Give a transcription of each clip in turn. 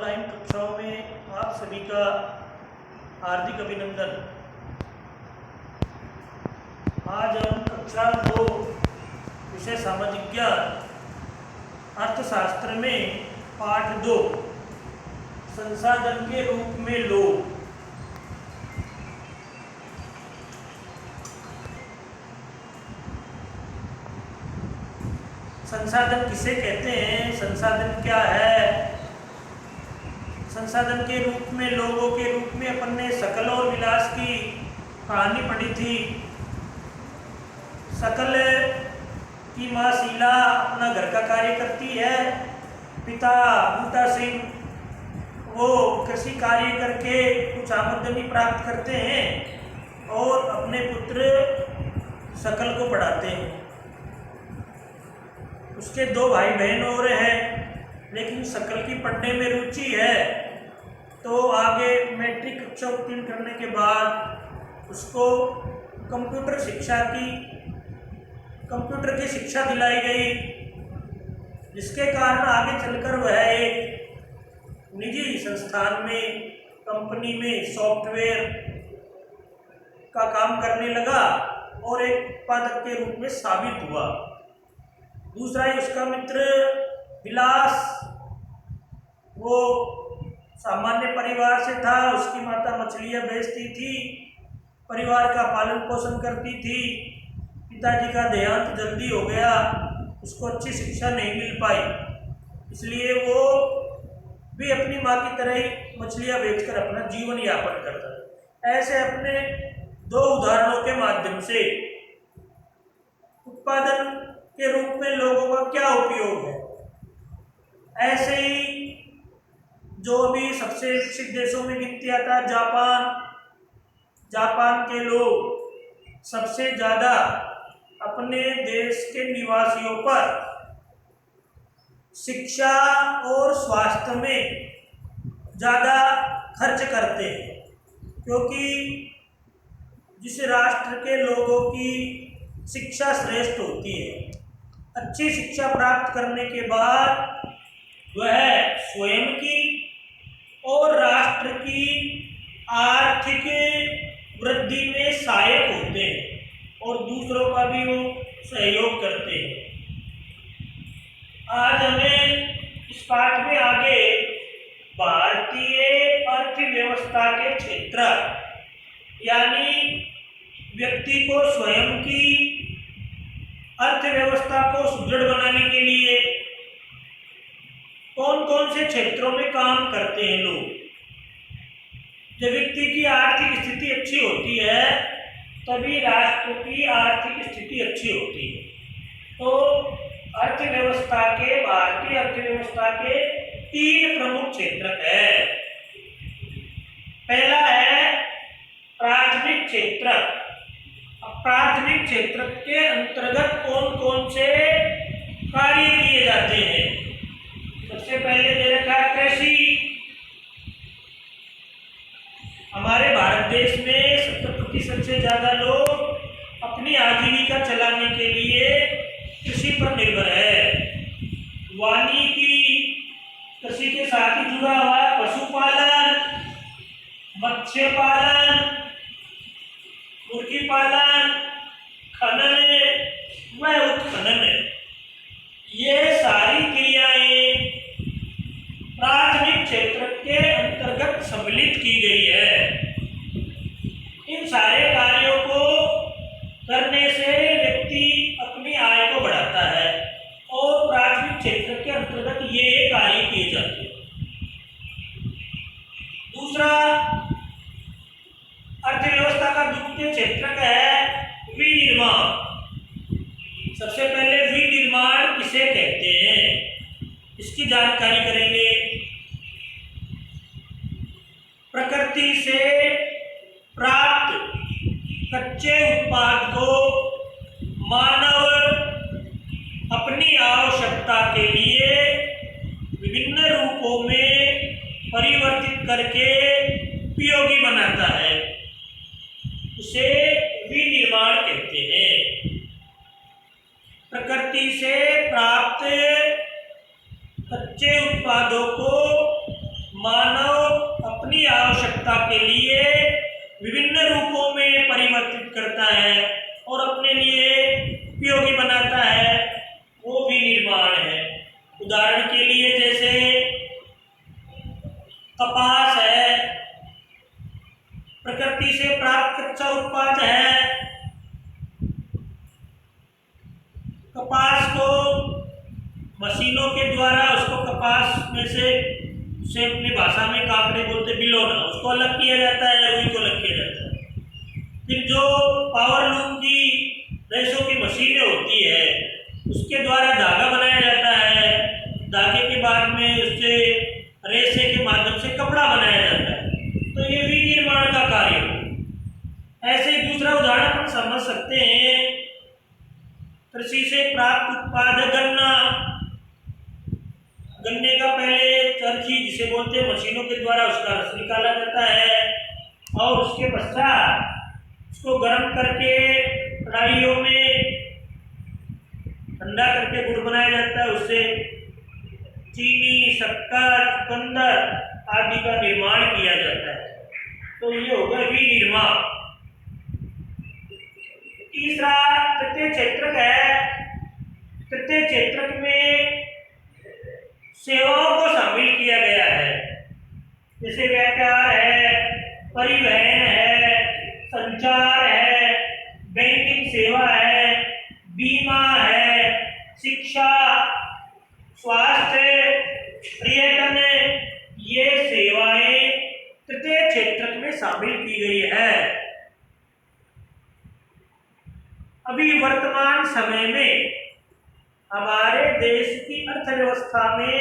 Online कक्षाओं में आप सभी का हार्दिक अभिनंदन। आज हम कक्षा 2 विषय सामाजिक ज्ञान अर्थशास्त्र में पाठ 2 संसाधन के रूप में लोग। संसाधन किसे कहते हैं, संसाधन क्या है। संसाधन के रूप में लोगों के रूप में अपन ने सकल और विलास की कहानी पढ़ी थी। सकल की माँ शीला अपना घर का कार्य करती है, पिता बूटा सिंह वो कृषि कार्य करके कुछ आमदनी प्राप्त करते हैं और अपने पुत्र सकल को पढ़ाते हैं। उसके 2 भाई बहन और हैं, लेकिन सकल की पढ़ने में रुचि है, तो आगे मैट्रिक कक्षा उत्तीर्ण करने के बाद उसको कंप्यूटर की शिक्षा दिलाई गई, जिसके कारण आगे चलकर वह एक निजी संस्थान में, कंपनी में सॉफ्टवेयर का काम करने लगा और एक उत्पादक के रूप में साबित हुआ। दूसरा ही उसका मित्र विलास, वो सामान्य परिवार से था। उसकी माता मछलियाँ बेचती थी, परिवार का पालन पोषण करती थी। पिताजी का देहांत जल्दी हो गया, उसको अच्छी शिक्षा नहीं मिल पाई, इसलिए वो भी अपनी माँ की तरह ही मछलियाँ बेचकर अपना जीवन यापन करता था। ऐसे अपने 2 उदाहरणों के माध्यम से उत्पादन के रूप में लोगों का क्या उपयोग है, ऐसे ही जो अभी सबसे विकसित देशों में गिनती आता है जापान के लोग सबसे ज़्यादा अपने देश के निवासियों पर शिक्षा और स्वास्थ्य में ज़्यादा खर्च करते हैं, क्योंकि जिस राष्ट्र के लोगों की शिक्षा श्रेष्ठ होती है, अच्छी शिक्षा प्राप्त करने के बाद वह स्वयं की और राष्ट्र की आर्थिक वृद्धि में सहायक होते हैं और दूसरों का भी वो सहयोग करते हैं। आज हमें इस पाठ में आगे भारतीय अर्थव्यवस्था के क्षेत्र यानी व्यक्ति को स्वयं की अर्थव्यवस्था को सुदृढ़ बनाने के लिए कौन कौन से क्षेत्रों में काम करते हैं लोग। जब व्यक्ति की आर्थिक स्थिति अच्छी होती है तभी राष्ट्र की आर्थिक स्थिति अच्छी होती है। तो भारतीय अर्थव्यवस्था के 3 प्रमुख क्षेत्र है। पहला है प्राथमिक क्षेत्र। प्राथमिक क्षेत्र के अंतर्गत कौन कौन से कार्य किए जाते हैं। सबसे पहले दे रखा है कृषि। हमारे भारत देश में 70% से ज्यादा लोग अपनी आजीविका चलाने के लिए कृषि पर निर्भर है। वानिकी कृषि के साथ ही जुड़ा हुआ है पशुपालन, मत्स्य पालन, मुर्गी पालन, खनन व उत्खनन। ये सारी क्रियाएं प्राथमिक क्षेत्र के अंतर्गत सम्मिलित की गई है। इन सारे कार्यों को करने से व्यक्ति अपनी आय को बढ़ाता है और प्राथमिक क्षेत्र के अंतर्गत ये कार्य किए जाते हैं। दूसरा अर्थव्यवस्था का द्वितीय क्षेत्र है विनिर्माण। सबसे पहले विनिर्माण किसे कहते हैं, इसकी जानकारी करेंगे। प्रकृति से प्राप्त कच्चे उत्पाद को मानव अपनी आवश्यकता के लिए विभिन्न रूपों में परिवर्तित करके उपयोगी बनाता है, उसे विनिर्माण कहते हैं। प्रकृति से प्राप्त कच्चे उत्पादों को मानव अपनी आवश्यकता के लिए विभिन्न रूपों में परिवर्तित करता है और अपने लिए उपयोगी बनाता है, वो भी निर्माण है। उदाहरण के लिए जैसे कपास है, प्रकृति से प्राप्त कच्चा उत्पाद है। कपास को मशीनों के द्वारा उसको कपास में से अपनी भाषा में काकड़े बोलते बिलोना, उसको अलग किया जाता है, रुई को अलग किया जाता है। फिर जो पावर लूम की रेशों की मशीनें होती है उसके द्वारा धागा बनाया जाता है। धागे के बाद में उससे रेशे के माध्यम से कपड़ा बनाया जाता है। तो ये भी निर्माण का कार्य है। ऐसे ही दूसरा उदाहरण हम समझ सकते हैं, कृषि से प्राप्त उत्पाद है गन्ना। गन्ने का पहले चरखी जिसे बोलते हैं मशीनों के द्वारा उसका रस निकाला जाता है और उसके पश्चात उसको गर्म करके कढ़ाइयों में ठंडा करके गुड़ बनाया जाता है। उससे चीनी, शक्कर, चुकंदर आदि का निर्माण किया जाता है। तो ये हो गया विनिर्माण। तीसरा तृतीय क्षेत्रक है। तृतीय क्षेत्रक में सेवाओं को शामिल किया गया है, जैसे व्यापार है, परिवहन है, संचार है, बैंकिंग सेवा है, बीमा है, शिक्षा, स्वास्थ्य, पर्यटन, ये सेवाएं तृतीय क्षेत्रक में शामिल की गई है। अभी वर्तमान समय में हमारे देश की अर्थव्यवस्था में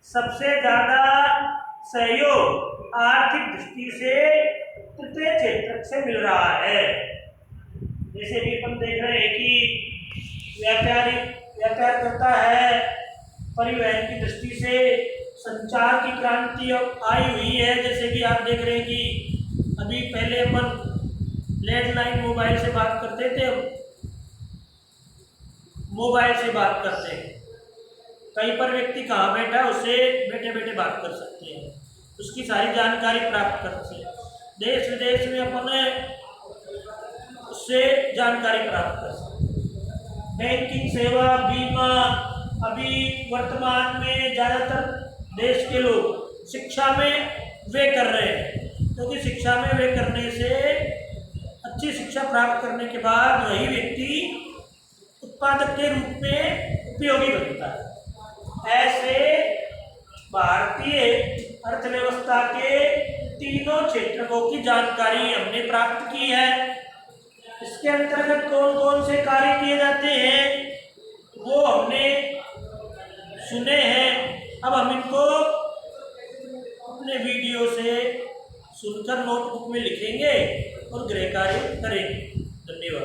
सबसे ज़्यादा सहयोग आर्थिक दृष्टि से तृतीय क्षेत्र से मिल रहा है। जैसे भी अपन देख रहे हैं कि व्यापार करता है, परिवहन की दृष्टि से संचार की क्रांति आई हुई है। जैसे कि आप देख रहे हैं कि अभी पहले अपन लैंडलाइन मोबाइल से बात करते थे, मोबाइल से बात करते हैं। कहीं पर व्यक्ति कहाँ बैठा है उससे बैठे बैठे बात कर सकते हैं, उसकी सारी जानकारी प्राप्त कर सकते हैं। देश विदेश में अपन उससे जानकारी प्राप्त कर सकते हैं। बैंकिंग सेवा, बीमा, अभी वर्तमान में ज़्यादातर देश के लोग शिक्षा में वे कर रहे हैं, क्योंकि शिक्षा में वे करने से अच्छी शिक्षा प्राप्त करने के बाद वही व्यक्ति उत्पादक के रूप में उपयोगी बनता है। ऐसे भारतीय अर्थव्यवस्था के तीनों क्षेत्रों की जानकारी हमने प्राप्त की है। इसके अंतर्गत कौन कौन से कार्य किए जाते हैं वो हमने सुने हैं। अब हम इनको अपने वीडियो से सुनकर नोटबुक में लिखेंगे और गृह कार्य करेंगे। धन्यवाद।